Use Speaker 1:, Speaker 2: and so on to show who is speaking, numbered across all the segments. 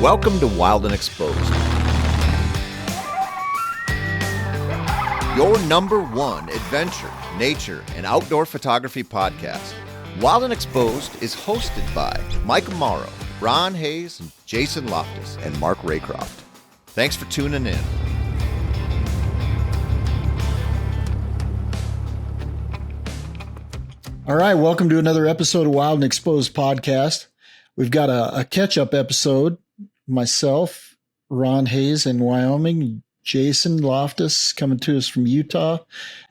Speaker 1: Welcome to Wild and Exposed, your number one adventure, nature, and outdoor photography podcast. Wild and Exposed is hosted by Mike Mauro, Ron Hayes, Jason Loftus, and Mark Raycroft. Thanks for tuning in.
Speaker 2: All right, welcome to another episode of Wild and Exposed podcast. We've got a catch-up episode. Myself, Ron Hayes in Wyoming, Jason Loftus coming to us from Utah,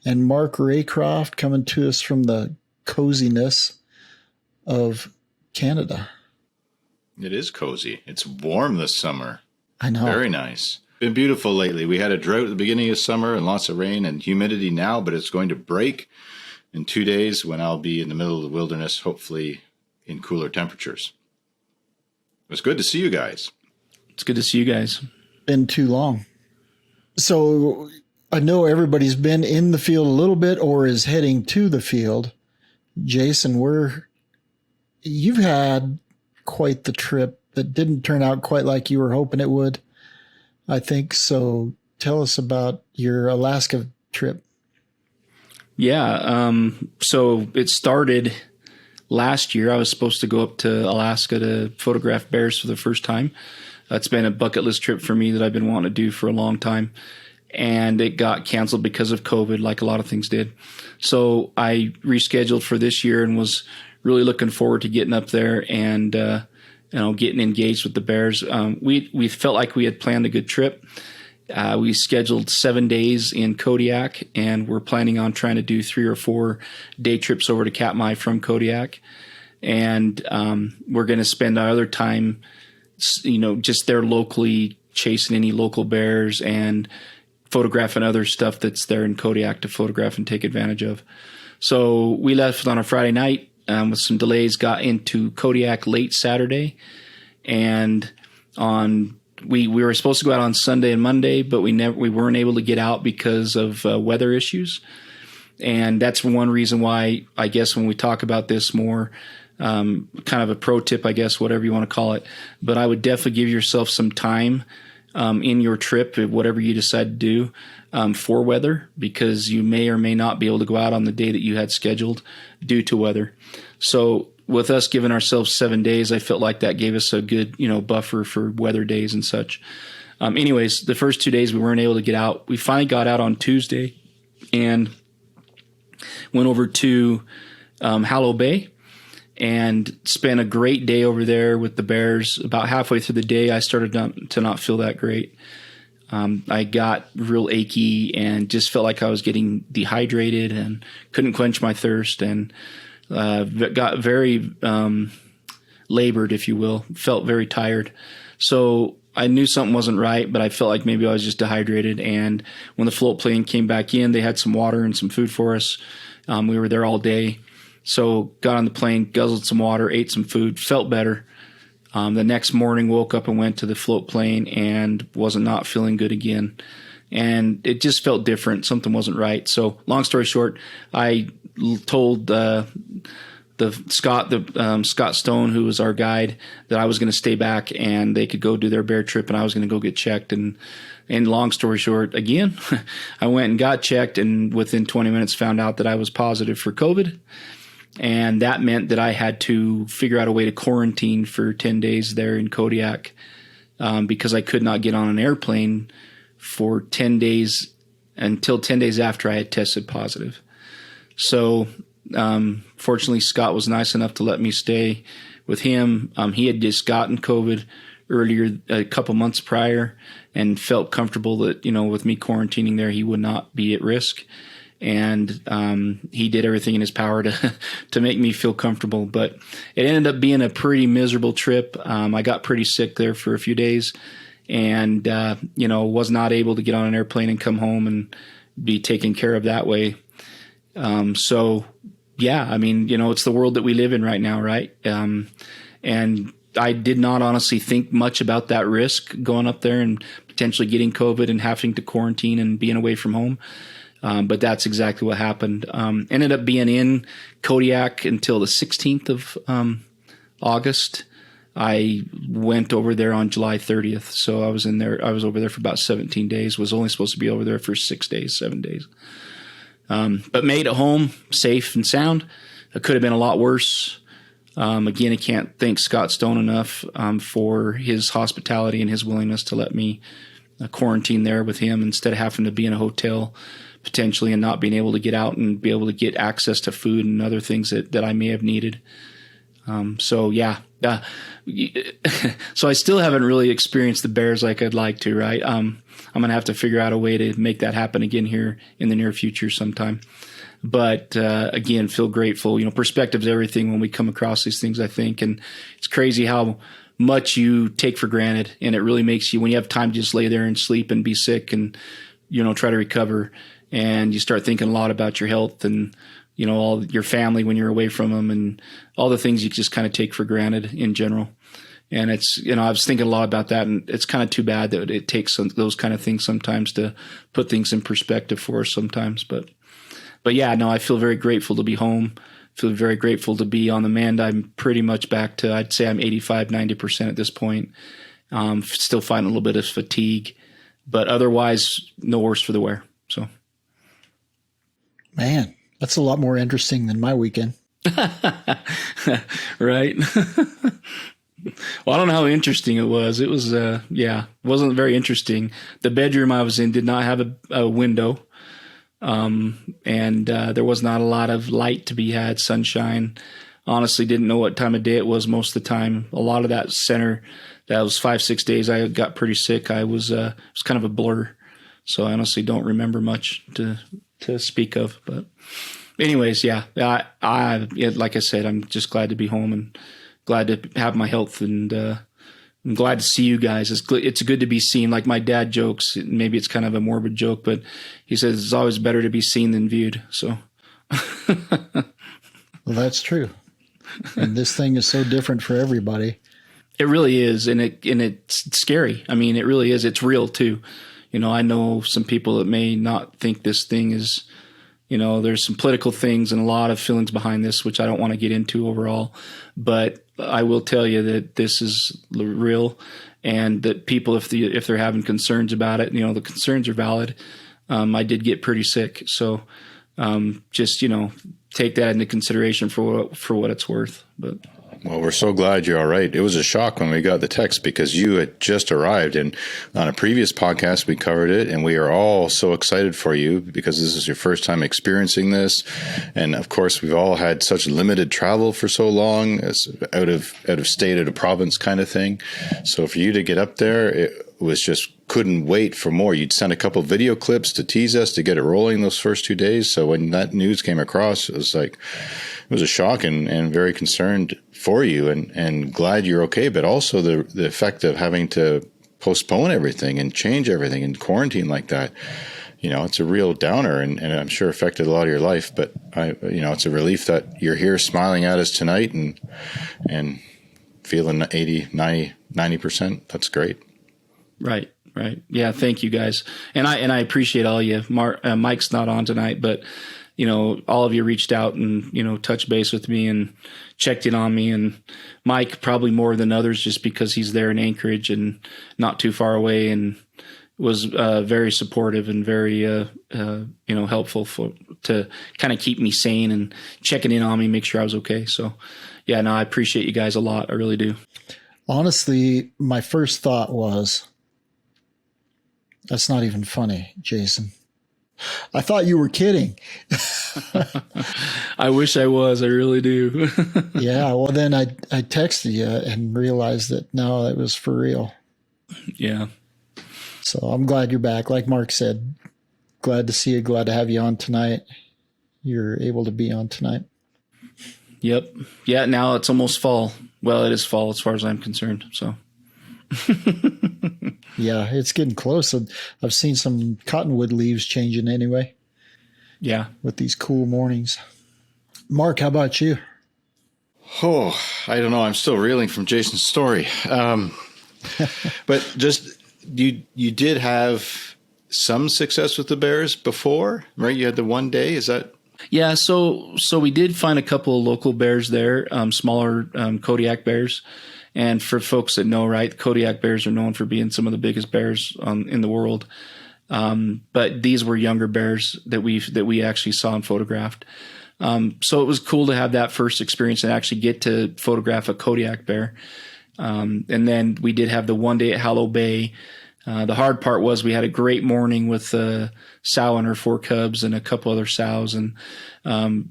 Speaker 2: and Mark Raycroft coming to us from the coziness of Canada.
Speaker 3: It is cozy. It's warm this summer.
Speaker 2: I know.
Speaker 3: Very nice. Been beautiful lately. We had a drought at the beginning of summer and lots of rain and humidity now, but it's going to break in 2 days when I'll be in the middle of the wilderness, hopefully in cooler temperatures. It was good to see you guys.
Speaker 4: It's good to see you guys.
Speaker 2: Been too long. So I know everybody's been in the field a little bit or is heading to the field. Jason, you've had quite the trip that didn't turn out quite like you were hoping it would, I think. So tell us about your Alaska trip.
Speaker 4: Yeah. So it started last year. I was supposed to go up to Alaska to photograph bears for the first time. It's been a bucket list trip for me that I've been wanting to do for a long time. And it got canceled because of COVID, like a lot of things did. So I rescheduled for this year and was really looking forward to getting up there and, getting engaged with the bears. We felt like we had planned a good trip. We scheduled 7 days in Kodiak, and we're planning on trying to do 3 or 4 day trips over to Katmai from Kodiak. And we're going to spend our other time, just there locally chasing any local bears and photographing other stuff that's there in Kodiak to photograph and take advantage of. So we left on a Friday night with some delays, got into Kodiak late Saturday, and we were supposed to go out on Sunday and Monday, but we weren't able to get out because of weather issues. And that's one reason why, I guess, when we talk about this more, kind of a pro tip, I guess, whatever you want to call it, but I would definitely give yourself some time in your trip, whatever you decide to do, for weather, because you may or may not be able to go out on the day that you had scheduled due to weather. So with us giving ourselves 7 days, I felt like that gave us a good, buffer for weather days and such. Anyways, the first 2 days we weren't able to get out. We finally got out on Tuesday and went over to Hallow Bay and spent a great day over there with the bears. About halfway through the day, I started to not feel that great. I got real achy and just felt like I was getting dehydrated and couldn't quench my thirst, and got very labored, if you will, felt very tired. So I knew something wasn't right, but I felt like maybe I was just dehydrated. And when the float plane came back in, they had some water and some food for us. We were there all day. So got on the plane, guzzled some water, ate some food, felt better. The next morning, woke up and went to the float plane and was not feeling good again. And it just felt different. Something wasn't right. So long story short, I told Scott Stone, who was our guide, that I was going to stay back and they could go do their bear trip and I was going to go get checked. And long story short, again, I went and got checked and within 20 minutes found out that I was positive for COVID. And that meant that I had to figure out a way to quarantine for 10 days there in Kodiak, because I could not get on an airplane for 10 days until 10 days after I had tested positive. So fortunately, Scott was nice enough to let me stay with him. He had just gotten COVID earlier, a couple months prior, and felt comfortable that, with me quarantining there, he would not be at risk. And he did everything in his power to make me feel comfortable. But it ended up being a pretty miserable trip. I got pretty sick there for a few days and, was not able to get on an airplane and come home and be taken care of that way. So, yeah, it's the world that we live in right now, right? And I did not honestly think much about that risk going up there and potentially getting COVID and having to quarantine and being away from home. But that's exactly what happened. Ended up being in Kodiak until the 16th of August. I went over there on July 30th. So I was over there for about 17 days, was only supposed to be over there for 6 days, 7 days. But made it home safe and sound. It could have been a lot worse. Again, I can't thank Scott Stone enough for his hospitality and his willingness to let me quarantine there with him instead of having to be in a hotel potentially and not being able to get out and be able to get access to food and other things that I may have needed. So I still haven't really experienced the bears like I'd like to, right? I'm going to have to figure out a way to make that happen again here in the near future sometime. But again, feel grateful. Perspective's everything when we come across these things, I think. And it's crazy how much you take for granted. And it really makes you, when you have time to just lay there and sleep and be sick and, try to recover. And you start thinking a lot about your health and, all your family when you're away from them and all the things you just kind of take for granted in general. And it's, I was thinking a lot about that, and it's kind of too bad that it takes those kind of things sometimes to put things in perspective for us sometimes. But yeah, no, I feel very grateful to be home. Feel very grateful to be on the mend. I'm pretty much back to, I'd say I'm 85, 90% at this point. Still fighting a little bit of fatigue, but otherwise no worse for the wear. So.
Speaker 2: Man, that's a lot more interesting than my weekend.
Speaker 4: Right. Well, I don't know how interesting it was. It was, it wasn't very interesting. The bedroom I was in did not have a window. And there was not a lot of light to be had, sunshine. Honestly, didn't know what time of day it was most of the time. A lot of that center, that was 5-6 days, I got pretty sick. It was kind of a blur. So I honestly don't remember much to speak of. But anyways, yeah, like I said, I'm just glad to be home and glad to have my health, and I'm glad to see you guys. It's good to be seen. Like my dad jokes, maybe it's kind of a morbid joke, but he says it's always better to be seen than viewed. So,
Speaker 2: well, that's true. And this thing is so different for everybody.
Speaker 4: It really is, and it's scary. I mean, it really is. It's real too. I know some people that may not think this thing is. There's some political things and a lot of feelings behind this, which I don't want to get into overall. But I will tell you that this is real, and that people, if they're having concerns about it, the concerns are valid. I did get pretty sick, so just take that into consideration for what it's worth. But.
Speaker 3: Well, we're so glad you're all right. It was a shock when we got the text because you had just arrived, and on a previous podcast we covered it, and we are all so excited for you because this is your first time experiencing this. And of course, we've all had such limited travel for so long, as out of state, out of province kind of thing. So for you to get up there, it was just couldn't wait for more. You'd send a couple video clips to tease us to get it rolling those first 2 days. So when that news came across, it was a shock and very concerned for you and glad you're okay. But also the effect of having to postpone everything and change everything and quarantine like that, it's a real downer and I'm sure affected a lot of your life. But it's a relief that you're here smiling at us tonight and feeling 80, 90%. That's great.
Speaker 4: Right. Yeah. Thank you guys. And I appreciate all you. Mike's not on tonight, but all of you reached out and, touched base with me and checked in on me, and Mike probably more than others just because he's there in Anchorage and not too far away, and was very supportive and very, helpful to kind of keep me sane and checking in on me, make sure I was okay. So yeah, no, I appreciate you guys a lot. I really do.
Speaker 2: Honestly, my first thought was, that's not even funny, Jason. I thought you were kidding.
Speaker 4: I wish I was. I really do.
Speaker 2: Yeah. Well, then I texted you and realized that no, it was for real.
Speaker 4: Yeah.
Speaker 2: So I'm glad you're back. Like Mark said, glad to see you. Glad to have you on tonight. You're able to be on tonight.
Speaker 4: Yep. Yeah. Now it's almost fall. Well, it is fall as far as I'm concerned. So.
Speaker 2: Yeah, it's getting close. I've seen some cottonwood leaves changing anyway.
Speaker 4: Yeah.
Speaker 2: With these cool mornings. Mark, how about you?
Speaker 3: Oh, I don't know. I'm still reeling from Jason's story. But just you did have some success with the bears before, right? You had the one day. Is that?
Speaker 4: Yeah. So we did find a couple of local bears there, smaller Kodiak bears. And for folks that know, right, Kodiak bears are known for being some of the biggest bears in the world. But these were younger bears that we actually saw and photographed. So it was cool to have that first experience and actually get to photograph a Kodiak bear. And then we did have the one day at Hallow Bay. The hard part was we had a great morning with sow and her 4 cubs and a couple other sows. And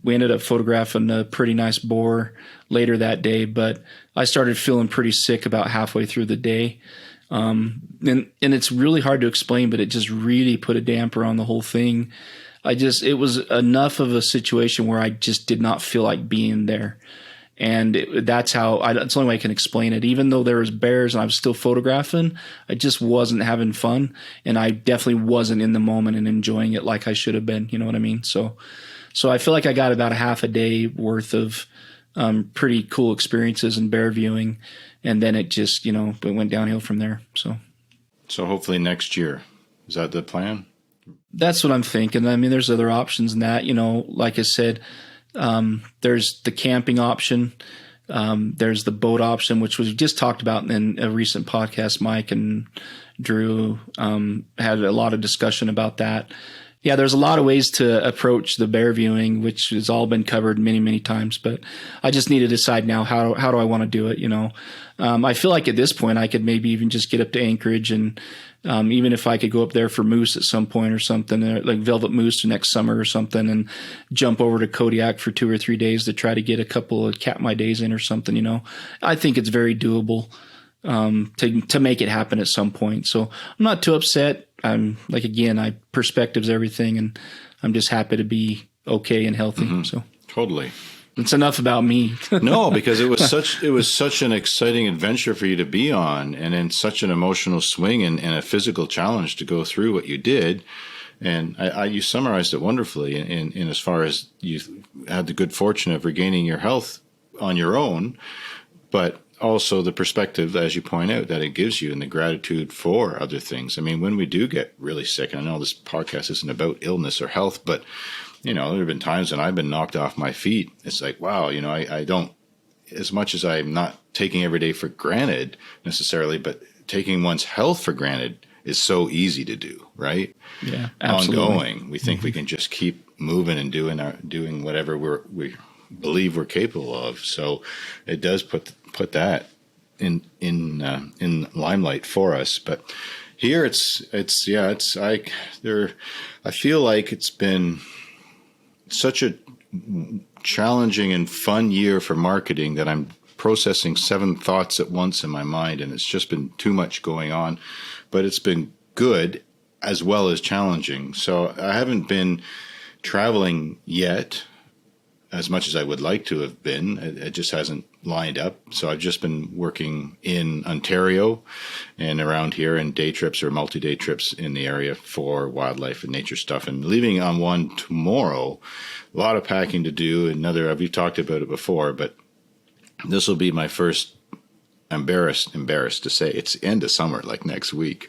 Speaker 4: we ended up photographing a pretty nice boar later that day. But I started feeling pretty sick about halfway through the day. And it's really hard to explain, but it just really put a damper on the whole thing. It was enough of a situation where I just did not feel like being there. And that's the only way I can explain it. Even though there was bears and I was still photographing, I just wasn't having fun. And I definitely wasn't in the moment and enjoying it like I should have been. You know what I mean? So I feel like I got about a half a day worth of pretty cool experiences and bear viewing. And then it just, it went downhill from there. So
Speaker 3: hopefully next year. Is that the plan?
Speaker 4: That's what I'm thinking. I mean, there's other options than that. Like I said, there's the camping option. There's the boat option, which was just talked about in a recent podcast. Mike and Drew had a lot of discussion about that. Yeah, there's a lot of ways to approach the bear viewing, which has all been covered many, many times. But I just need to decide now how do I want to do it. I feel like at this point I could maybe even just get up to Anchorage and even if I could go up there for moose at some point or something, like velvet moose next summer or something, and jump over to Kodiak for 2 or 3 days to try to get a couple of Katmai days in or something. I think it's very doable to make it happen at some point. So I'm not too upset. I'm perspective's everything, and I'm just happy to be okay and healthy. Mm-hmm. So
Speaker 3: totally.
Speaker 4: It's enough about me.
Speaker 3: No, because it was such an exciting adventure for you to be on, and in such an emotional swing and a physical challenge to go through what you did. And you summarized it wonderfully in as far as you had the good fortune of regaining your health on your own, but also the perspective, as you point out, that it gives you and the gratitude for other things. I mean, when we do get really sick, and I know this podcast isn't about illness or health, but there have been times when I've been knocked off my feet. It's like, wow, I don't, as much as I'm not taking every day for granted necessarily, but taking one's health for granted is so easy to do, right?
Speaker 4: Yeah, absolutely.
Speaker 3: Ongoing. We think we can just keep moving and doing whatever we believe we're capable of. So it does put that in limelight for us. But here I feel like it's been such a challenging and fun year for marketing that I'm processing 7 thoughts at once in my mind, and it's just been too much going on. But it's been good as well as challenging. So I haven't been traveling yet as much as I would like to have been. It just hasn't lined up. So I've just been working in Ontario and around here in day trips or multi-day trips in the area for wildlife and nature stuff, and leaving on one tomorrow. A lot of packing to do. We've talked about it before, but this will be my first, embarrassed to say, it's the end of summer, like next week.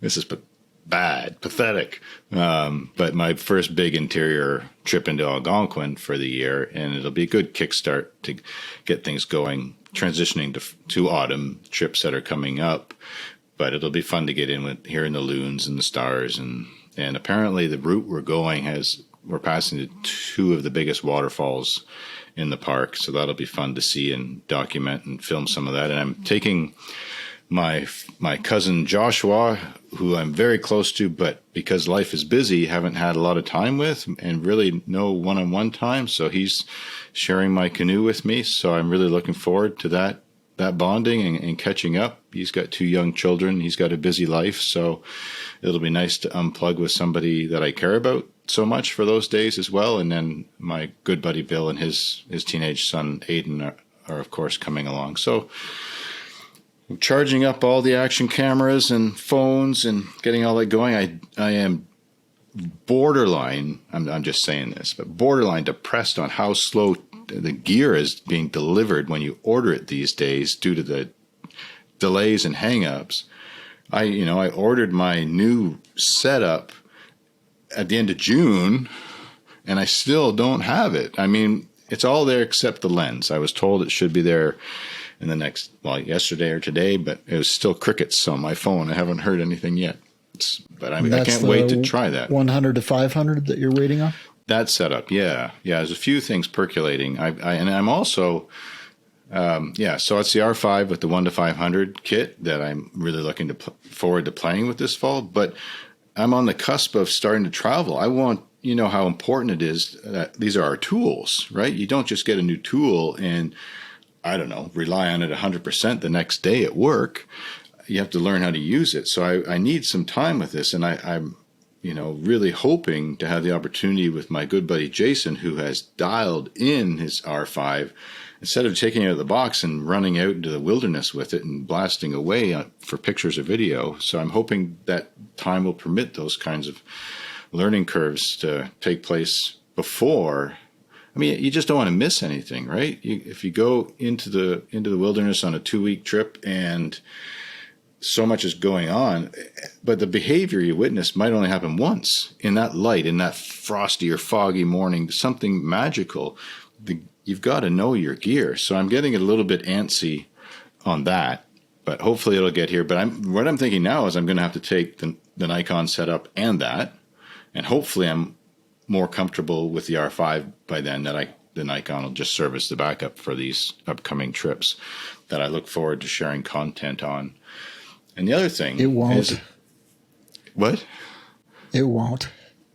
Speaker 3: This is pathetic. But my first big interior trip into Algonquin for the year, and it'll be a good kickstart to get things going, transitioning to autumn trips that are coming up. But it'll be fun to get in with hearing the loons and the stars, and apparently the route we're going we're passing 2 of the biggest waterfalls in the park, so that'll be fun to see and document and film some of that. And I'm taking my cousin Joshua, who I'm very close to, but because life is busy, haven't had a lot of time with, and really no one-on-one time. So he's sharing my canoe with me. So I'm really looking forward to that bonding and catching up. He's got 2 young children. He's got a busy life. So it'll be nice to unplug with somebody that I care about so much for those days as well. And then my good buddy Bill and his teenage son Aiden are of course coming along. So I'm charging up all the action cameras and phones and getting all that going. I am borderline, I'm just saying this, but borderline depressed on how slow the gear is being delivered when you order it these days due to the delays and hang-ups. I ordered my new setup at the end of June, and I still don't have it. I mean, it's all there except the lens. I was told it should be there in the yesterday or today, but it was still crickets on my phone. I haven't heard anything yet. But I can't wait to try that.
Speaker 2: 100 to 500 that you're waiting on?
Speaker 3: That setup, yeah. There's a few things percolating. I'm also, so it's the R5 with the 1 to 500 kit that I'm really looking forward to playing with this fall. But I'm on the cusp of starting to travel. I want, how important it is that these are our tools, right? You don't just get a new tool and, I don't know, rely on it 100% the next day at work. You have to learn how to use it. So I need some time with this, and I'm really hoping to have the opportunity with my good buddy Jason, who has dialed in his R5, instead of taking it out of the box and running out into the wilderness with it and blasting away for pictures or video. So I'm hoping that time will permit those kinds of learning curves to take place before. I mean, you just don't want to miss anything, right? If you go into the wilderness on a 2-week trip and so much is going on, but the behavior you witness might only happen once in that light, in that frosty or foggy morning, something magical. You've got to know your gear. So I'm getting a little bit antsy on that, but hopefully it'll get here. But what I'm thinking now is I'm going to have to take the Nikon setup and that, and hopefully I'm more comfortable with the R5 by then that the Nikon will just serve as the backup for these upcoming trips that I look forward to sharing content on. And the other thing
Speaker 2: it won't.
Speaker 3: Is, what?
Speaker 2: It won't.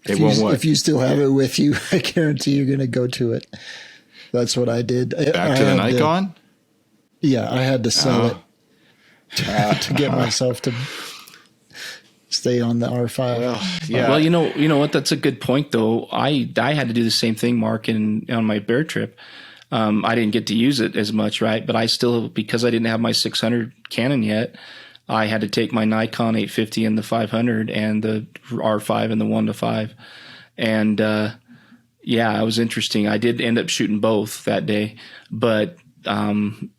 Speaker 3: It won't what?
Speaker 2: If you still have it with you, I guarantee you're going to go to it. That's what I did.
Speaker 3: Back to the Nikon?
Speaker 2: I had to sell it to get myself to stay on the R5.
Speaker 4: Well, you know what? That's a good point, though. I had to do the same thing, Mark, on my bear trip. I didn't get to use it as much, right? But I still, because I didn't have my 600 Canon yet, I had to take my Nikon 850 and the 500 and the R5 and the 1 to 5. And it was interesting. I did end up shooting both that day. But to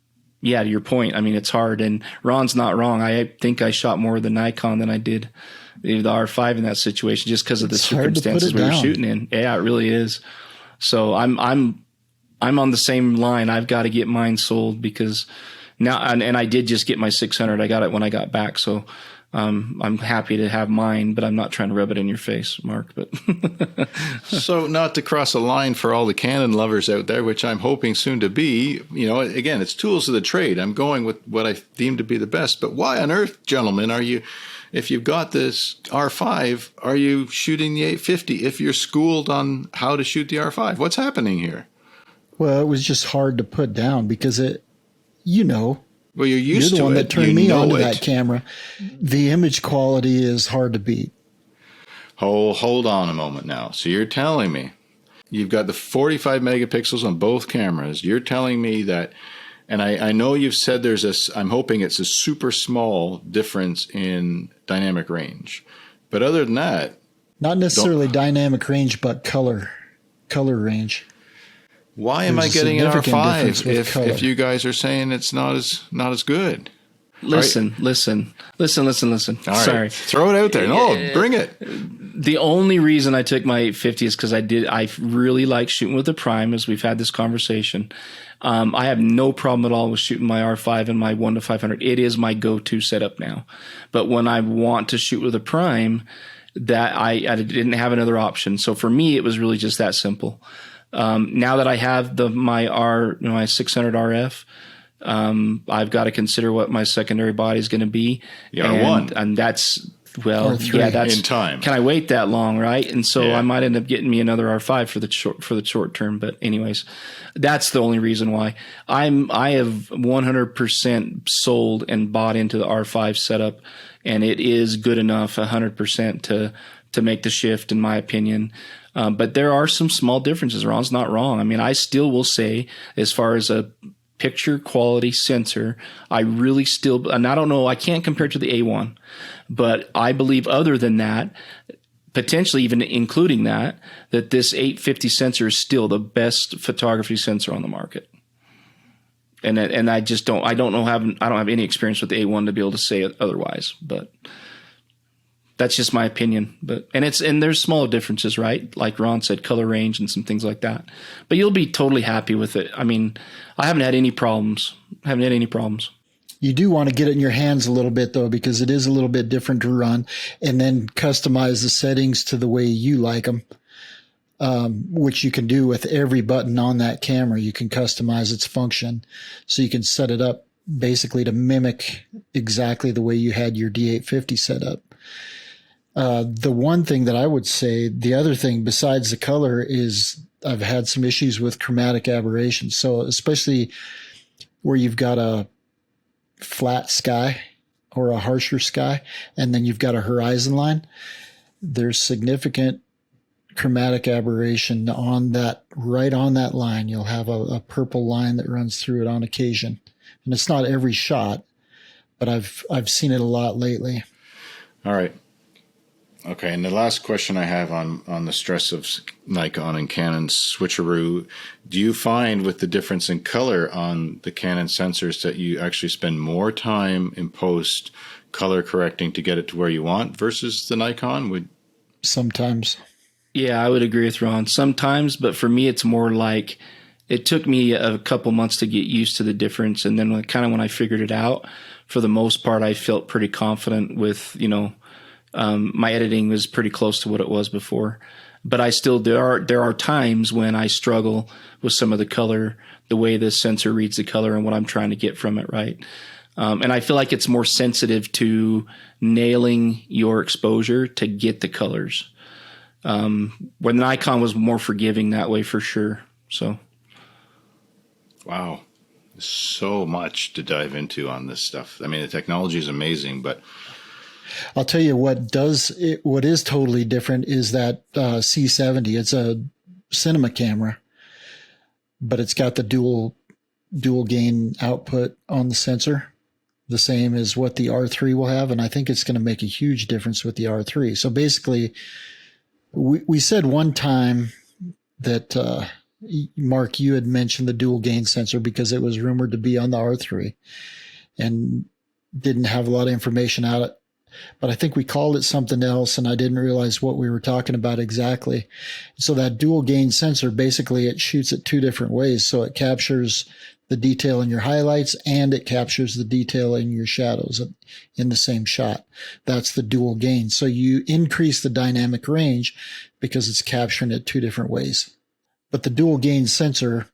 Speaker 4: your point, I mean, it's hard. And Ron's not wrong. I think I shot more of the Nikon than I did the R5 in that situation, just because of the circumstances we were shooting in. Yeah, it really is. So I'm on the same line. I've got to get mine sold because now, and I did just get my 600. I got it when I got back. So I'm happy to have mine, but I'm not trying to rub it in your face, Mark. But
Speaker 3: So not to cross a line for all the Canon lovers out there, which I'm hoping soon to be, again, it's tools of the trade. I'm going with what I deem to be the best. But why on earth, gentlemen, if you've got this R5, are you shooting the 850 if you're schooled on how to shoot the R5? What's happening here?
Speaker 2: Well, it was just hard to put down because
Speaker 3: well, you're used to it.
Speaker 2: You're the one that turned me onto that camera. The image quality is hard to beat.
Speaker 3: Hold on a moment now. So you're telling me you've got the 45 megapixels on both cameras. You're telling me that, and I know you've said I'm hoping it's a super small difference in dynamic range. But other than that.
Speaker 2: Not necessarily dynamic range, but color range.
Speaker 3: Why am I getting an R5 if you guys are saying it's not as good?
Speaker 4: Listen. All right. Sorry.
Speaker 3: Throw it out there. No, bring it.
Speaker 4: The only reason I took my 850 is because I really like shooting with the prime, as we've had this conversation. I have no problem at all with shooting my R5 and my 1 to 500. It is my go-to setup now. But when I want to shoot with a prime, that I didn't have another option. So for me, it was really just that simple. Now that I have my 600 RF, I've got to consider what my secondary body is going to be. And that's, that's
Speaker 3: in time. Can
Speaker 4: I wait that long? Right. And so I might end up getting me another R5 for the short term. But anyways, that's the only reason why I have 100% sold and bought into the R5 setup, and it is good enough 100% to make the shift, in my opinion. But there are some small differences. Ron's not wrong. I mean, I still will say, as far as a picture quality sensor, I really still, and I don't know, I can't compare it to the A1, but I believe other than that, potentially even including that this 850 sensor is still the best photography sensor on the market. And I just don't have any experience with the A1 to be able to say otherwise, but That's just my opinion. And there's small differences, right? Like Ron said, color range and some things like that. But you'll be totally happy with it. I mean, I haven't had any problems.
Speaker 2: You do want to get it in your hands a little bit, though, because it is a little bit different to run, and then customize the settings to the way you like them, which you can do with every button on that camera. You can customize its function, so you can set it up basically to mimic exactly the way you had your D850 set up. The one thing that I would say, the other thing besides the color, is I've had some issues with chromatic aberration. So especially where you've got a flat sky or a harsher sky, and then you've got a horizon line, there's significant chromatic aberration on that, right on that line. You'll have a purple line that runs through it on occasion. And it's not every shot, but I've seen it a lot lately.
Speaker 3: All right. Okay, and the last question I have on the stress of Nikon and Canon switcheroo, do you find with the difference in color on the Canon sensors that you actually spend more time in post color correcting to get it to where you want versus the Nikon?
Speaker 2: Sometimes.
Speaker 4: Yeah, I would agree with Ron. Sometimes, but for me, it's more like it took me a couple months to get used to the difference. And then when I figured it out, for the most part, I felt pretty confident with, my editing was pretty close to what it was before, but there are times when I struggle with some of the color, the way the sensor reads the color and what I'm trying to get from it. Right. And I feel like it's more sensitive to nailing your exposure to get the colors. When Nikon was more forgiving that way for sure. So.
Speaker 3: Wow. So much to dive into on this stuff. I mean, the technology is amazing, but
Speaker 2: I'll tell you what is totally different is that C70. It's a cinema camera, but it's got the dual gain output on the sensor, the same as what the R3 will have. And I think it's going to make a huge difference with the R3. So basically, we said one time that, Mark, you had mentioned the dual gain sensor because it was rumored to be on the R3 and didn't have a lot of information out. But I think we called it something else, and I didn't realize what we were talking about exactly. So that dual gain sensor, basically it shoots it two different ways. So it captures the detail in your highlights and it captures the detail in your shadows in the same shot. That's the dual gain. So you increase the dynamic range because it's capturing it two different ways. But the dual gain sensor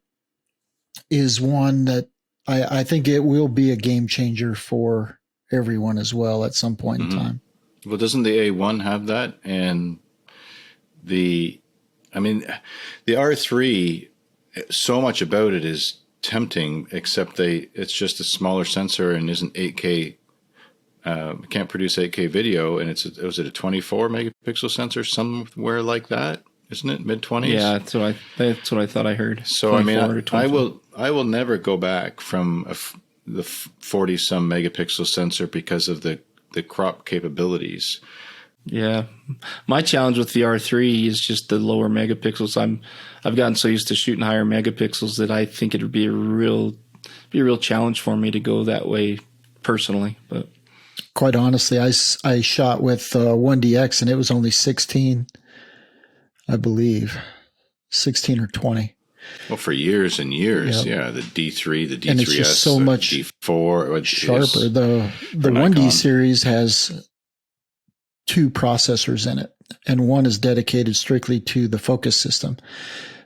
Speaker 2: is one that I think it will be a game changer for everyone as well at some point in time.
Speaker 3: Well, doesn't the A1 have that? And the R3, so much about it is tempting, except it's just a smaller sensor and isn't 8K. Can't produce 8K video, and was it a 24 megapixel sensor, somewhere like that? Isn't it mid-20s?
Speaker 4: Yeah, that's what I thought I heard.
Speaker 3: So I mean, I will never go back from the 40 some megapixel sensor because of the crop capabilities.
Speaker 4: Yeah, my challenge with the R3 is just the lower megapixels. I've gotten so used to shooting higher megapixels that I think it would be a real challenge for me to go that way personally. But
Speaker 2: quite honestly, I shot with 1DX and it was only 16. I believe 16 or 20.
Speaker 3: Well, for years and years, yeah. The D3, the D3S,
Speaker 2: and it's just so much
Speaker 3: D4,
Speaker 2: sharper. The 1D series has two processors in it, and one is dedicated strictly to the focus system.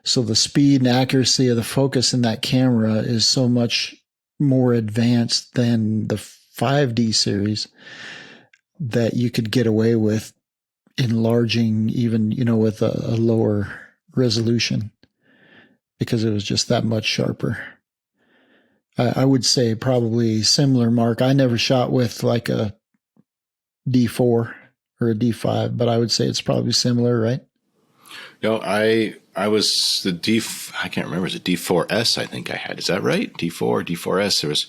Speaker 2: So the speed and accuracy of the focus in that camera is so much more advanced than the 5D series that you could get away with enlarging even, with a lower resolution because it was just that much sharper. I would say probably similar, Mark. I never shot with like a D4 or a D5, but I would say it's probably similar, right?
Speaker 3: No, I was I can't remember. It was a D4S I think I had. Is that right? D4, D4S. There was...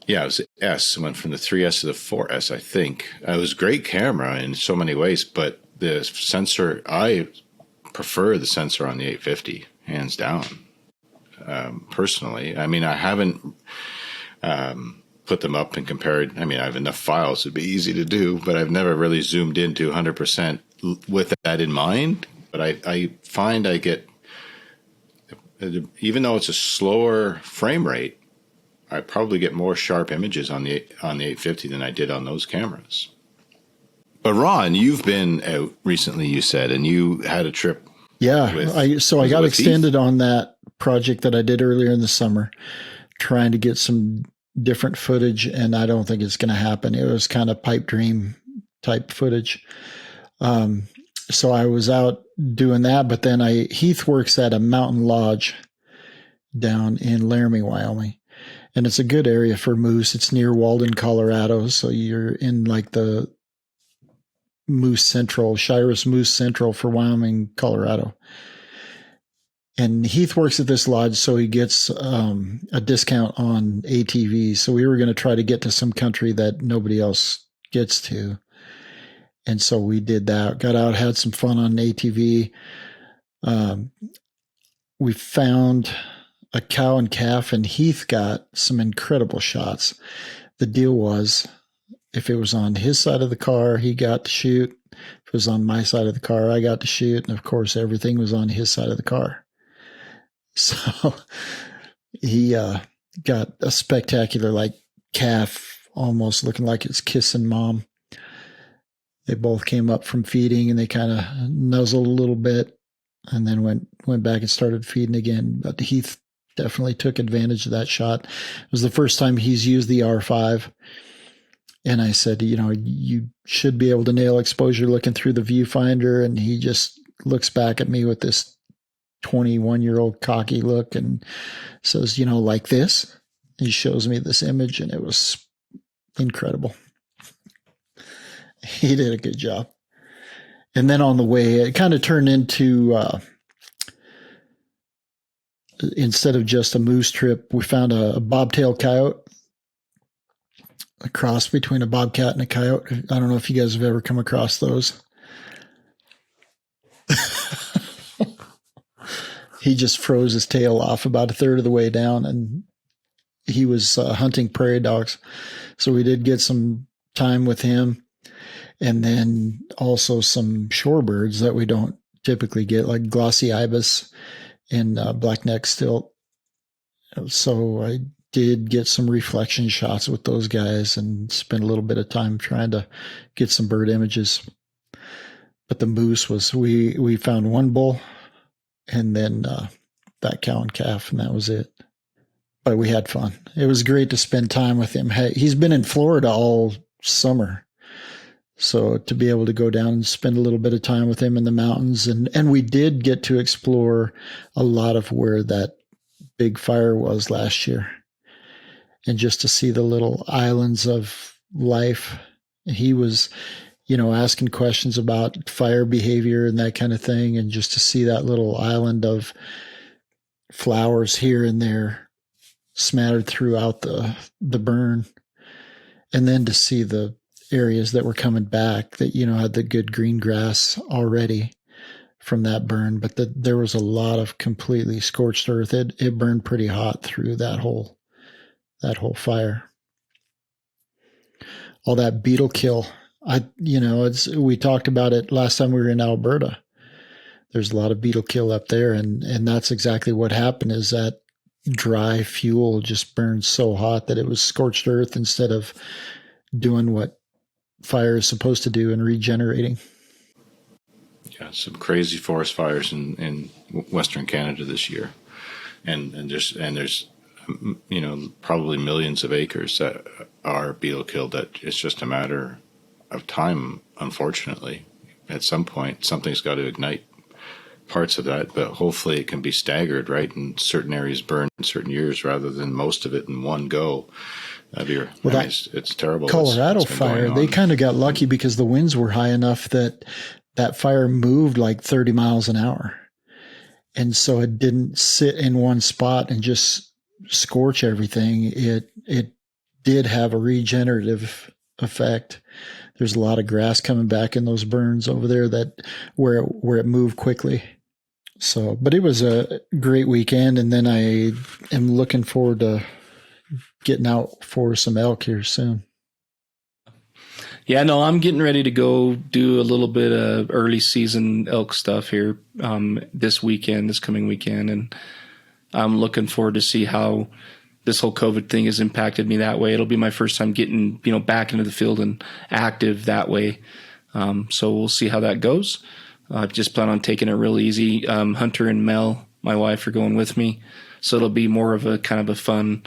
Speaker 3: Yeah, it was S. It went from the 3S to the 4S, I think. It was a great camera in so many ways, but the sensor, I prefer the sensor on the 850, hands down, personally. I mean, I haven't put them up and compared. I mean, I have enough files; it'd be easy to do, but I've never really zoomed into 100% with that in mind. But I find I get, even though it's a slower frame rate, I probably get more sharp images on the 850 than I did on those cameras. But Ron, you've been out recently, you said, and you had a trip.
Speaker 2: Yeah, I got extended on that project that I did earlier in the summer, trying to get some different footage, and I don't think it's going to happen. It was kind of pipe dream type footage. So I was out doing that, but then Heath works at a mountain lodge down in Laramie, Wyoming, and it's a good area for moose. It's near Walden, Colorado, so you're in like the Moose Central, Shiras Moose Central for Wyoming, Colorado. And Heath works at this lodge, so he gets a discount on ATVs. So we were going to try to get to some country that nobody else gets to. And so we did that, got out, had some fun on an ATV. We found a cow and calf, and Heath got some incredible shots. The deal was, if it was on his side of the car, he got to shoot. If it was on my side of the car, I got to shoot. And of course, everything was on his side of the car. So he got a spectacular, like, calf, almost looking like it's kissing mom. They both came up from feeding, and they kind of nuzzled a little bit and then went back and started feeding again. But Heath definitely took advantage of that shot. It was the first time he's used the R5. And I said, you should be able to nail exposure looking through the viewfinder. And he just looks back at me with this 21-year-old cocky look and says, like this. He shows me this image, and it was incredible. He did a good job. And then on the way, it kind of turned into, instead of just a moose trip, we found a bobtail coyote. A cross between a bobcat and a coyote. I don't know if you guys have ever come across those. He just froze his tail off about a third of the way down, and he was hunting prairie dogs. So we did get some time with him, and then also some shorebirds that we don't typically get, like glossy ibis and blackneck stilt. So I did get some reflection shots with those guys and spent a little bit of time trying to get some bird images. But the moose was, we found one bull and then that cow and calf, and that was it. But we had fun. It was great to spend time with him. He's been in Florida all summer. So to be able to go down and spend a little bit of time with him in the mountains. And we did get to explore a lot of where that big fire was last year. And just to see the little islands of life. He was, asking questions about fire behavior and that kind of thing. And just to see that little island of flowers here and there smattered throughout the burn. And then to see the areas that were coming back that, had the good green grass already from that burn. But there was a lot of completely scorched earth. It burned pretty hot through that whole fire. All that beetle kill. We talked about it last time we were in Alberta. There's a lot of beetle kill up there. And that's exactly what happened, is that dry fuel just burned so hot that it was scorched earth instead of doing what fire is supposed to do and regenerating.
Speaker 3: Yeah, some crazy forest fires in Western Canada this year. And there's probably millions of acres that are beetle killed, that it's just a matter of time, unfortunately. At some point, something's got to ignite parts of that, but hopefully it can be staggered, right? And certain areas burn in certain years rather than most of it in one go. It's terrible.
Speaker 2: Colorado fire, they kind of got lucky because the winds were high enough that fire moved like 30 miles an hour. And so it didn't sit in one spot and just scorch everything. It did have a regenerative effect. There's a lot of grass coming back in those burns over there where it moved quickly. So, but it was a great weekend. And then I am looking forward to getting out for some elk here soon.
Speaker 4: Yeah, no, I'm getting ready to go do a little bit of early season elk stuff here this coming weekend. And I'm looking forward to see how this whole COVID thing has impacted me that way. It'll be my first time getting, back into the field and active that way. So we'll see how that goes. Just plan on taking it real easy. Hunter and Mel, my wife, are going with me. So it'll be more of a kind of a fun,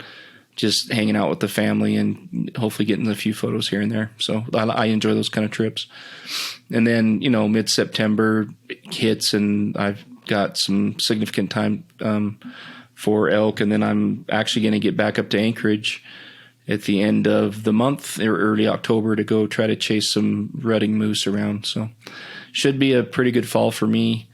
Speaker 4: just hanging out with the family and hopefully getting a few photos here and there. So I enjoy those kind of trips. And then, mid-September hits and I've got some significant time for elk. And then I'm actually going to get back up to Anchorage at the end of the month or early October to go try to chase some rutting moose around. So should be a pretty good fall for me.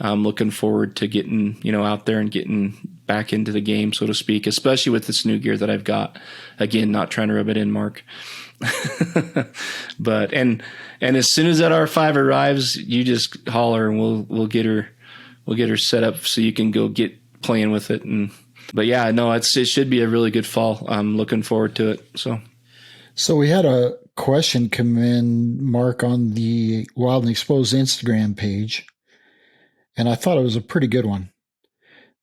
Speaker 4: I'm looking forward to getting, out there and getting back into the game, so to speak, especially with this new gear that I've got. Again, not trying to rub it in, Mark. But, and as soon as that R5 arrives, you just holler and we'll get her set up so you can go get playing with it. But yeah, no, it should be a really good fall. I'm looking forward to it. So
Speaker 2: we had a question come in, Mark, on the Wild and Exposed Instagram page. And I thought it was a pretty good one.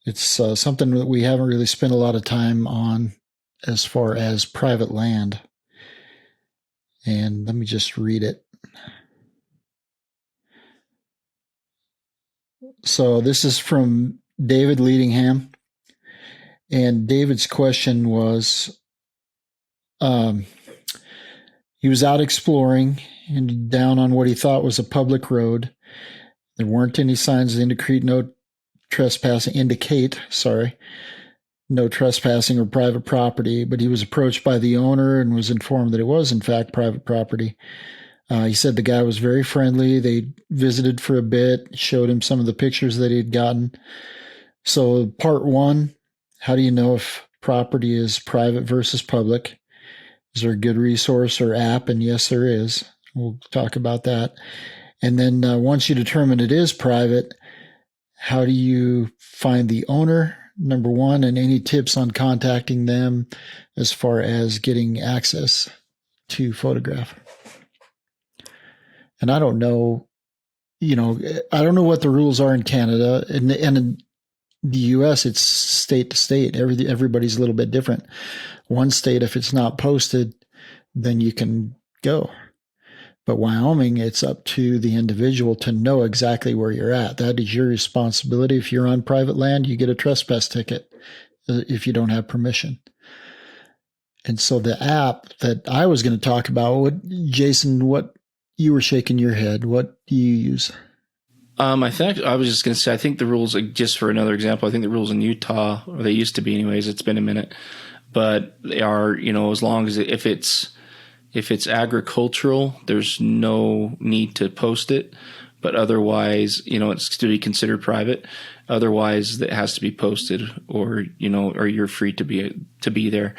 Speaker 2: It's something that we haven't really spent a lot of time on as far as private land. And let me just read it. So this is from David Leadingham. And David's question was, he was out exploring and down on what he thought was a public road. There weren't any signs that indicate no trespassing or private property, but he was approached by the owner and was informed that it was, in fact, private property. He said the guy was very friendly. They visited for a bit, showed him some of the pictures that he'd gotten. So part one, how do you know if property is private versus public? Is there a good resource or app? And yes, there is. We'll talk about that. And then once you determine it is private, how do you find the owner, number one, and any tips on contacting them as far as getting access to photograph? And I don't know, I don't know what the rules are in Canada. And in the U.S., it's state to state. Everybody's a little bit different. One state, if it's not posted, then you can go. But Wyoming, it's up to the individual to know exactly where you're at. That is your responsibility. If you're on private land, you get a trespass ticket if you don't have permission. And so the app that I was going to talk about, Jason, what you were shaking your head, what do you use?
Speaker 4: I was just going to say, I think the rules, just for another example, I think the rules in Utah, or they used to be anyways, it's been a minute, but they are, as long as if it's agricultural, there's no need to post it. But otherwise, it's to be considered private. Otherwise, it has to be posted, or you're free to be there.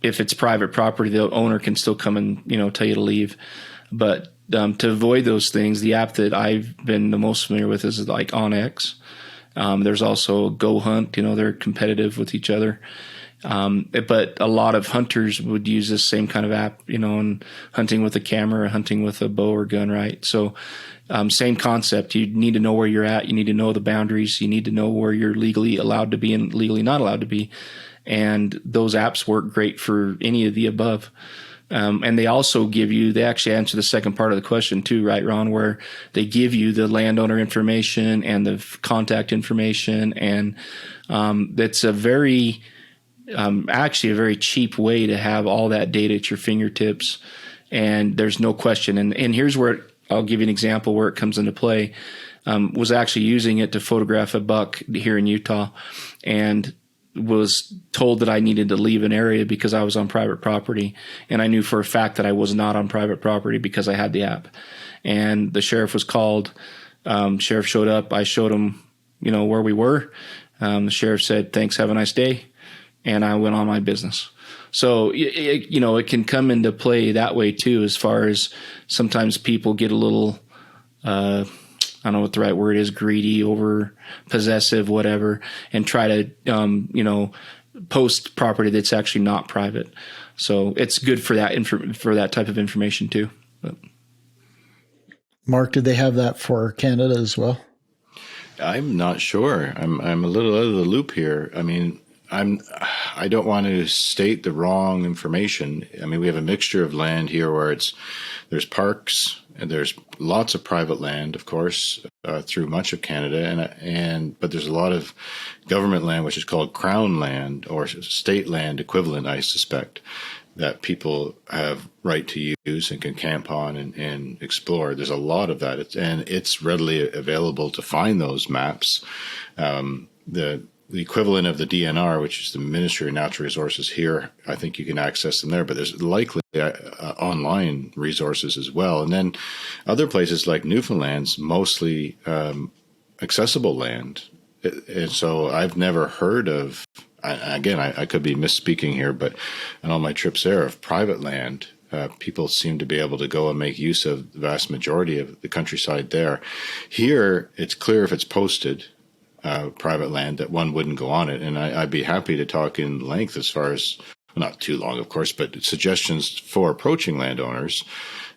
Speaker 4: If it's private property, the owner can still come and tell you to leave. But to avoid those things, the app that I've been the most familiar with is like OnX. There's also Go Hunt. They're competitive with each other. But a lot of hunters would use this same kind of app, and hunting with a camera, hunting with a bow or gun, right? So, same concept. You need to know where you're at. You need to know the boundaries. You need to know where you're legally allowed to be and legally not allowed to be. And those apps work great for any of the above. And they also they actually answer the second part of the question too, right, Ron, where they give you the landowner information and the contact information. And, that's actually a very cheap way to have all that data at your fingertips. And there's no question. And here's where I'll give you an example where it comes into play. Was actually using it to photograph a buck here in Utah, and was told that I needed to leave an area because I was on private property. And I knew for a fact that I was not on private property because I had the app. And the sheriff was called. Sheriff showed up. I showed him, where we were. The sheriff said, "Thanks, have a nice day." And I went on my business. So, it can come into play that way too, as far as sometimes people get a little, I don't know what the right word is, greedy, over possessive, whatever, and try to, post property that's actually not private. So it's good for that for that type of information too. But.
Speaker 2: Mark, did they have that for Canada as well?
Speaker 3: I'm not sure. I'm a little out of the loop here. I mean, I don't want to state the wrong information. I mean, we have a mixture of land here where there's parks and there's lots of private land, of course, through much of Canada, but there's a lot of government land, which is called crown land or state land equivalent, I suspect, that people have right to use and can camp on and explore. There's a lot of that, it's readily available to find those maps. The equivalent of the DNR, which is the Ministry of Natural Resources here, I think you can access them there, but there's likely online resources as well. And then other places like Newfoundland's mostly accessible land. And so I've never heard of, again, I could be misspeaking here, but on all my trips there of private land, people seem to be able to go and make use of the vast majority of the countryside there. Here, it's clear if it's posted, private land, that one wouldn't go on it. And I'd be happy to talk in length as far as, well, not too long, of course, but suggestions for approaching landowners.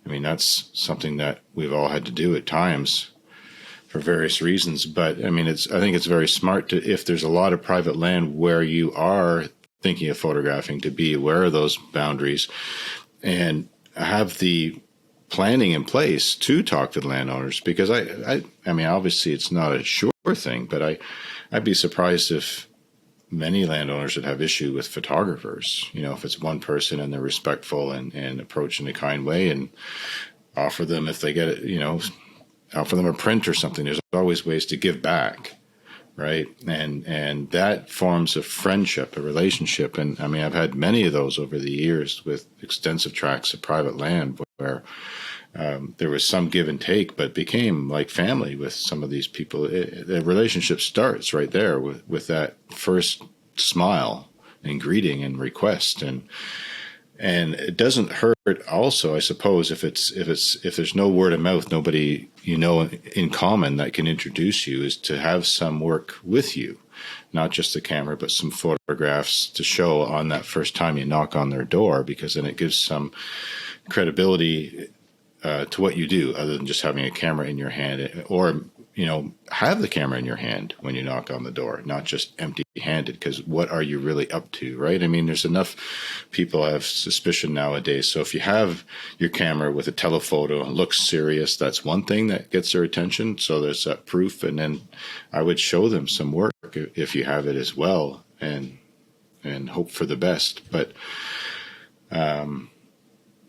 Speaker 3: I mean, that's something that we've all had to do at times for various reasons. But I mean, I think it's very smart to, if there's a lot of private land where you are thinking of photographing, to be aware of those boundaries and have the planning in place to talk to the landowners, because I mean, obviously it's not a sure thing, but I'd be surprised if many landowners would have issue with photographers, if it's one person and they're respectful and approach in a kind way and offer them, if they get it, offer them a print or something. There's always ways to give back, right? And that forms a friendship, a relationship. And I mean, I've had many of those over the years with extensive tracts of private land where there was some give and take, but became like family with some of these people. The relationship starts right there with that first smile and greeting and request, and it doesn't hurt. Also, I suppose if there's no word of mouth, nobody in common that can introduce you, is to have some work with you, not just the camera, but some photographs to show on that first time you knock on their door, because then it gives some credibility to what you do, other than just having a camera in your hand, or have the camera in your hand when you knock on the door, not just empty-handed, because what are you really up to, right? I mean, there's enough people have suspicion nowadays. So if you have your camera with a telephoto and looks serious, that's one thing that gets their attention. So there's that proof, and then I would show them some work if you have it as well, and hope for the best. But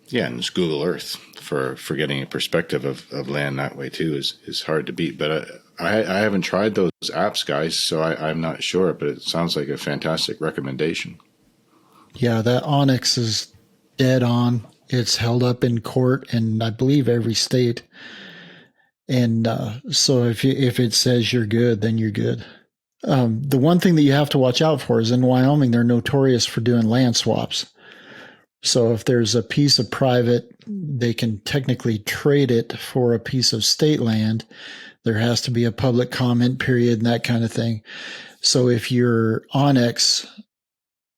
Speaker 3: yeah, and it's Google Earth for getting a perspective of land that way too is hard to beat. But I haven't tried those apps, guys, so I'm not sure. But it sounds like a fantastic recommendation. Yeah,
Speaker 2: that Onyx is dead on. It's held up in court in, I believe, every state. And so if it says you're good, then you're good. The one thing that you have to watch out for is in Wyoming, they're notorious for doing land swaps. So if there's a piece of private, they can technically trade it for a piece of state land. There has to be a public comment period and that kind of thing. So if you're Onyx,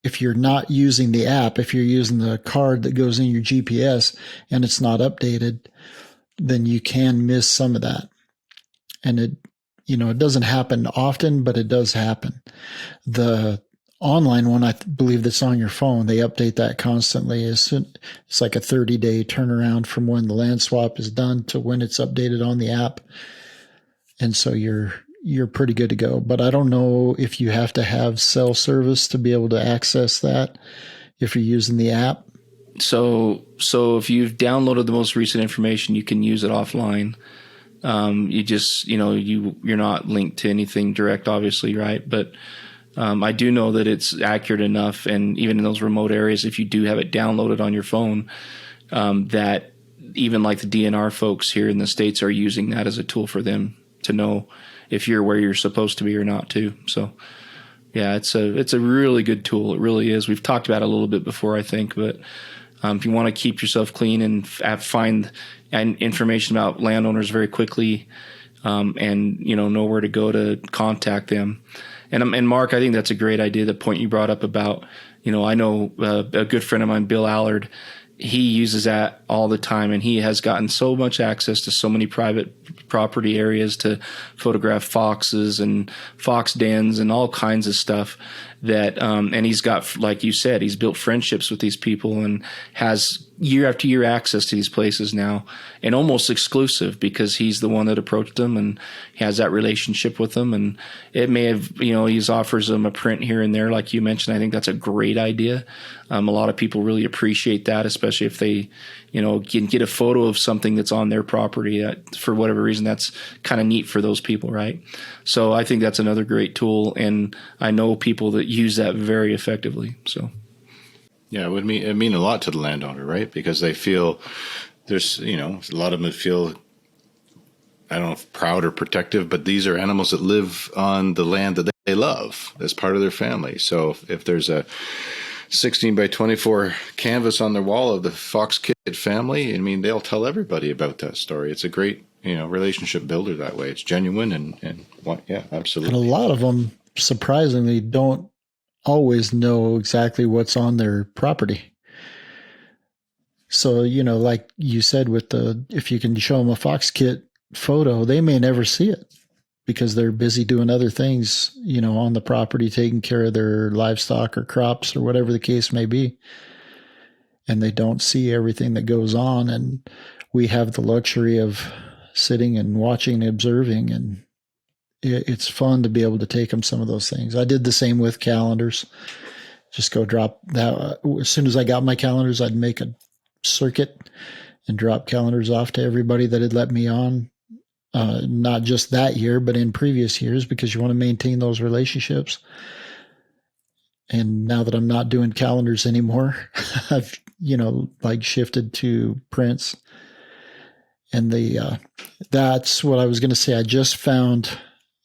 Speaker 2: if you're not using the app, if you're using the card that goes in your GPS and it's not updated, then you can miss some of that. And it doesn't happen often, but it does happen. The online one, I believe that's on your phone, they update that constantly. It's like a 30-day turnaround from when the land swap is done to when it's updated on the app. And so you're pretty good to go. But I don't know if you have to have cell service to be able to access that if you're using the app. So if you've downloaded the most recent information, you can use it offline. You just, you're not linked to anything direct, obviously, right? But I do know that it's accurate enough, and even in those remote areas, if you do have it downloaded on your phone, that even like the DNR folks here in the States are using that as a tool for them to know if you're where you're supposed to be or not too. So yeah, it's a really good tool. It really is. We've talked about it a little bit before, I think, but if you want to keep yourself clean and find information about landowners very quickly, and know where to go to contact them,
Speaker 4: And Mark, I think that's a great idea. The point you brought up about, I know a good friend of mine, Bill Allard, he uses that all the time, and he has gotten so much access to so many private property areas to photograph foxes and fox dens and all kinds of stuff that, and he's got, like you said, he's built friendships with these people and has year after year access to these places now, and almost exclusive because he's the one that approached them and he has that relationship with them. And it may have, he offers them a print here and there, like you mentioned. I think that's a great idea. A lot of people really appreciate that, especially if they, can get a photo of something that's on their property. For whatever reason, that's kind of neat for those people, right? So I think that's another great tool, and I know people that use that very effectively. So.
Speaker 3: Yeah, it mean a lot to the landowner, right? Because they feel there's, a lot of them feel, I don't know if proud or protective, but these are animals that live on the land that they love as part of their family. So if there's a 16 by 24 canvas on their wall of the Fox Kid family, they'll tell everybody about that story. It's a great, relationship builder that way. It's genuine and yeah, absolutely.
Speaker 2: And a lot of them surprisingly don't always know exactly what's on their property. So, like you said, if you can show them a fox kit photo, they may never see it because they're busy doing other things, on the property, taking care of their livestock or crops or whatever the case may be. And they don't see everything that goes on. And we have the luxury of sitting and watching and observing, and it's fun to be able to take them some of those things. I did the same with calendars. Just go drop that. As soon as I got my calendars, I'd make a circuit and drop calendars off to everybody that had let me on, not just that year, but in previous years, because you want to maintain those relationships. And now that I'm not doing calendars anymore, I've, shifted to prints. And that's what I was going to say. I just found,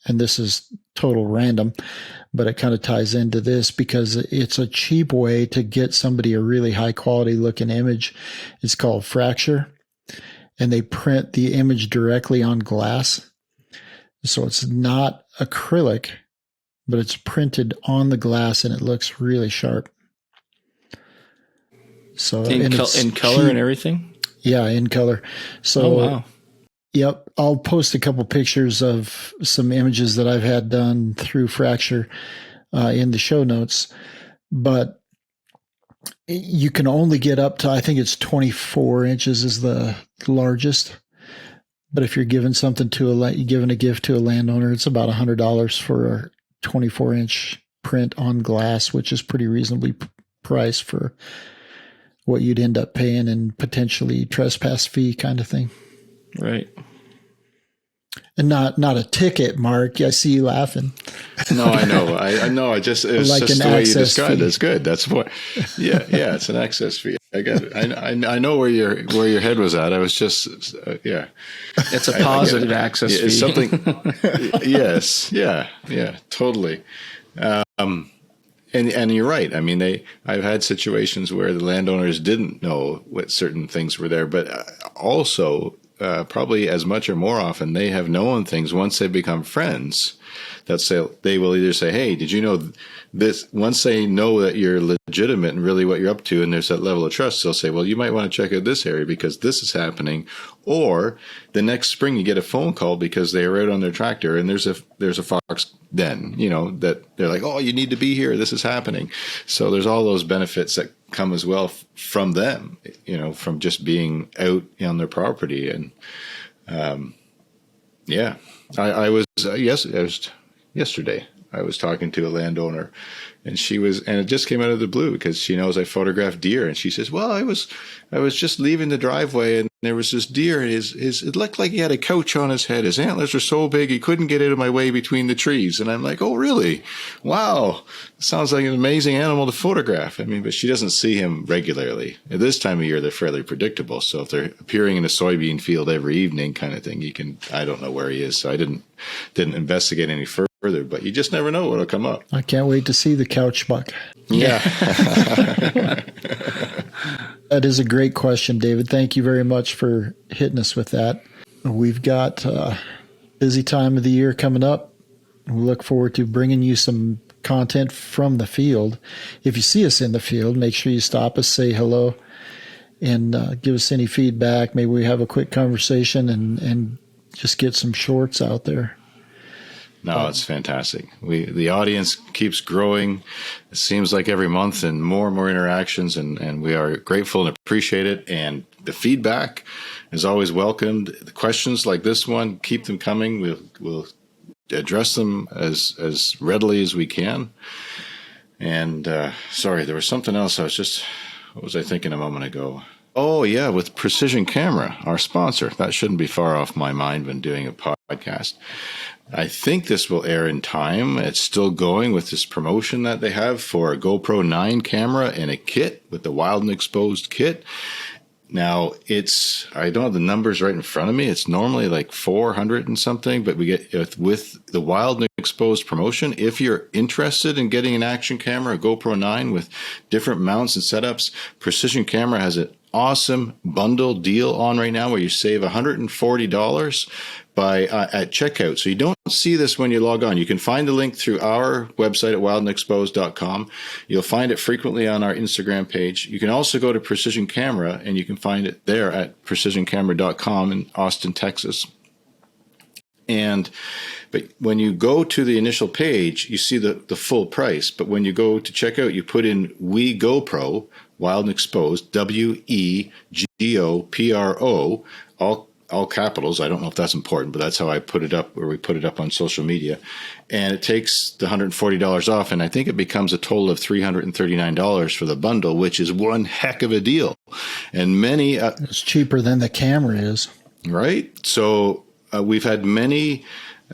Speaker 2: and this is total random, but it kind of ties into this because it's a cheap way to get somebody a really high quality looking image. It's called Fracture, and they print the image directly on glass. So it's not acrylic, but it's printed on the glass and it looks really sharp. So
Speaker 4: in color and everything?
Speaker 2: Yeah, in color. So,
Speaker 4: oh, wow.
Speaker 2: Yep. I'll post a couple pictures of some images that I've had done through Fracture in the show notes. But you can only get up to, I think it's 24 inches is the largest. But if you're giving giving a gift to a landowner, it's about $100 for a 24-inch print on glass, which is pretty reasonably priced for what you'd end up paying and potentially trespass fee kind of thing.
Speaker 4: Right.
Speaker 2: And not a ticket, Mark. I see you laughing.
Speaker 3: No, I know. I know. It's
Speaker 2: like
Speaker 3: just the way you described
Speaker 2: fee.
Speaker 3: it. It's good. That's what. Yeah. It's an access fee. I get it. I know where your head was at. I was just yeah.
Speaker 4: It's a positive access fee.
Speaker 3: It's something. Yes. Yeah. Totally. And you're right. I've had situations where the landowners didn't know what certain things were there, but also probably as much or more often they have known things once they become friends. They will either say, "Hey, did you know this?" Once they know that you're legitimate and really what you're up to, and there's that level of trust, they'll say, "Well, you might want to check out this area because this is happening." Or the next spring, you get a phone call because they are out on their tractor and there's a fox den. That they're like, "Oh, you need to be here. This is happening." So there's all those benefits that come as well from them. From just being out on their property. And yeah, I was yesterday, I was talking to a landowner, and it just came out of the blue because she knows I photograph deer, and she says, "Well, I was just leaving the driveway, and there was this deer. It looked like he had a couch on his head. His antlers were so big he couldn't get out of my way between the trees." And I'm like, "Oh, really? Wow, sounds like an amazing animal to photograph." But she doesn't see him regularly. At this time of year, they're fairly predictable. So if they're appearing in a soybean field every evening, kind of thing, I don't know where he is, so I didn't investigate any further. But you just never know what'll come up.
Speaker 2: I can't wait to see the couch buck.
Speaker 3: Yeah.
Speaker 2: That is a great question, David. Thank you very much for hitting us with that. We've got a busy time of the year coming up. We look forward to bringing you some content from the field. If you see us in the field, make sure you stop us, say hello, and give us any feedback. Maybe we have a quick conversation and just get some shorts out there.
Speaker 3: No, it's fantastic. The audience keeps growing. It seems like every month and more interactions, and we are grateful and appreciate it. And the feedback is always welcomed. The questions like this one, keep them coming. We'll address them as readily as we can. And sorry, there was something else. What was I thinking a moment ago? Oh, yeah, with Precision Camera, our sponsor. That shouldn't be far off my mind when doing a podcast. I think this will air in time. It's still going with this promotion that they have for a GoPro 9 camera and a kit with the Wild and Exposed kit. Now, I don't have the numbers right in front of me. It's normally like 400 and something, but we get with the Wild and Exposed promotion, if you're interested in getting an action camera, a GoPro 9 with different mounts and setups, Precision Camera has an awesome bundle deal on right now where you save $140 at checkout. So you don't see this when you log on. You can find the link through our website at wildandexposed.com. You'll find it frequently on our Instagram page. You can also go to Precision Camera and you can find it there at precisioncamera.com in Austin, Texas. But when you go to the initial page, you see the full price. But when you go to checkout, you put in We GoPro, Wild and Exposed, WEGOPRO, all capitals. I don't know if that's important, but that's how I put it up, or we put it up on social media. And it takes the $140 off, and I think it becomes a total of $339 for the bundle, which is one heck of a deal. And many...
Speaker 2: it's cheaper than the camera is.
Speaker 3: Right? So we've had many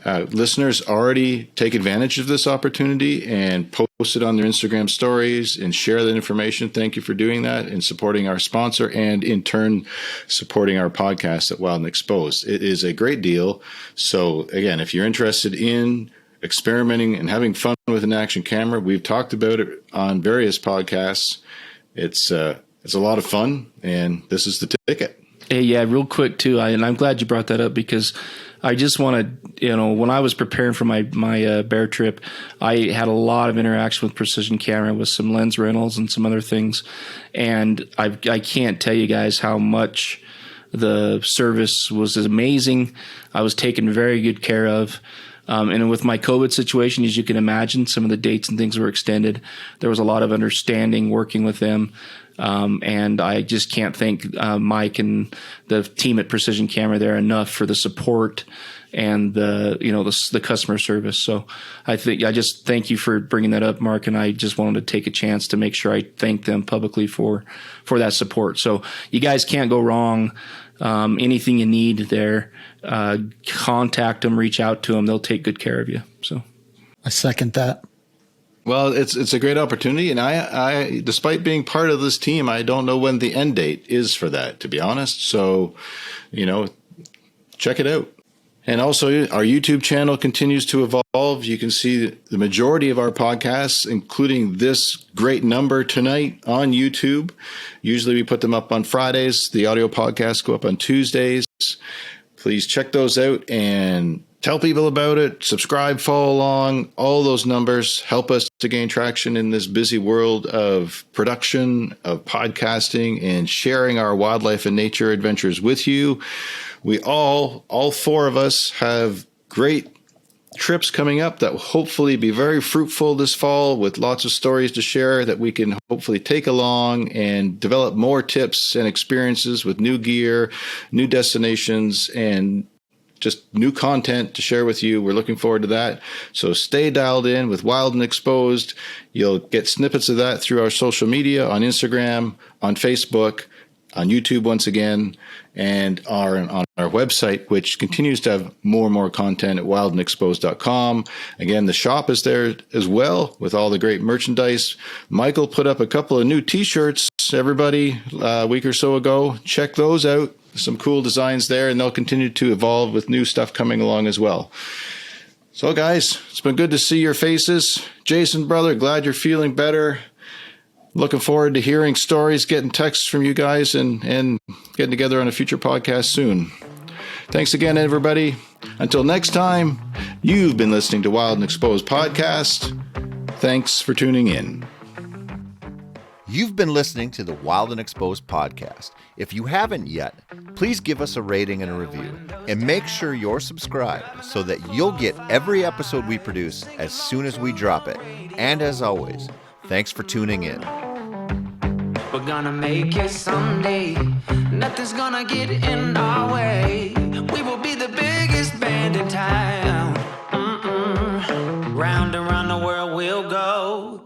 Speaker 3: listeners already take advantage of this opportunity and post it on their Instagram stories and share that information. Thank you for doing that and supporting our sponsor, and in turn supporting our podcast at Wild and Exposed. It is a great deal. So again, if you're interested in experimenting and having fun with an action camera, we've talked about it on various podcasts. It's a lot of fun, and this is the ticket.
Speaker 4: Hey, yeah, real quick too. And I'm glad you brought that up, because I just want to, when I was preparing for my bear trip, I had a lot of interaction with Precision Camera with some lens rentals and some other things. And I can't tell you guys how much the service was amazing. I was taken very good care of. And with my COVID situation, as you can imagine, some of the dates and things were extended. There was a lot of understanding working with them. And I just can't thank Mike and the team at Precision Camera there enough for the support and the customer service. So I just thank you for bringing that up, Mark. And I just wanted to take a chance to make sure I thank them publicly for that support. So you guys can't go wrong. Anything you need there, contact them, reach out to them. They'll take good care of you. So
Speaker 2: I second that.
Speaker 3: Well, it's a great opportunity, and I despite being part of this team, I don't know when the end date is for that, to be honest. So, check it out. And also, our YouTube channel continues to evolve. You can see the majority of our podcasts, including this great number tonight, on YouTube. Usually we put them up on Fridays. The audio podcasts go up on Tuesdays. Please check those out and tell people about it. Subscribe, follow along. All those numbers help us to gain traction in this busy world of production, of podcasting, and sharing our wildlife and nature adventures with you. We all four of us, have great trips coming up that will hopefully be very fruitful this fall, with lots of stories to share that we can hopefully take along and develop more tips and experiences with new gear, new destinations, and just new content to share with you. We're looking forward to that. So stay dialed in with Wild and Exposed. You'll get snippets of that through our social media, on Instagram, on Facebook, on YouTube once again, and on our website, which continues to have more and more content at wildandexposed.com. Again, the shop is there as well with all the great merchandise. Michael put up a couple of new t-shirts, everybody, a week or so ago. Check those out. Some cool designs there, and they'll continue to evolve with new stuff coming along as well. So, guys, it's been good to see your faces. Jason, brother, glad you're feeling better. Looking forward to hearing stories, getting texts from you guys, and getting together on a future podcast soon. Thanks again, everybody. Until next time, You've been listening to Wild and Exposed Podcast. Thanks for tuning in.
Speaker 1: You've been listening to the Wild and Exposed Podcast. If you haven't yet, please give us a rating and a review. And make sure you're subscribed so that you'll get every episode we produce as soon as we drop it. And as always, thanks for tuning in.
Speaker 5: We're gonna make it someday. Nothing's gonna get in our way. We will be the biggest band in town. Round and round the world we'll go.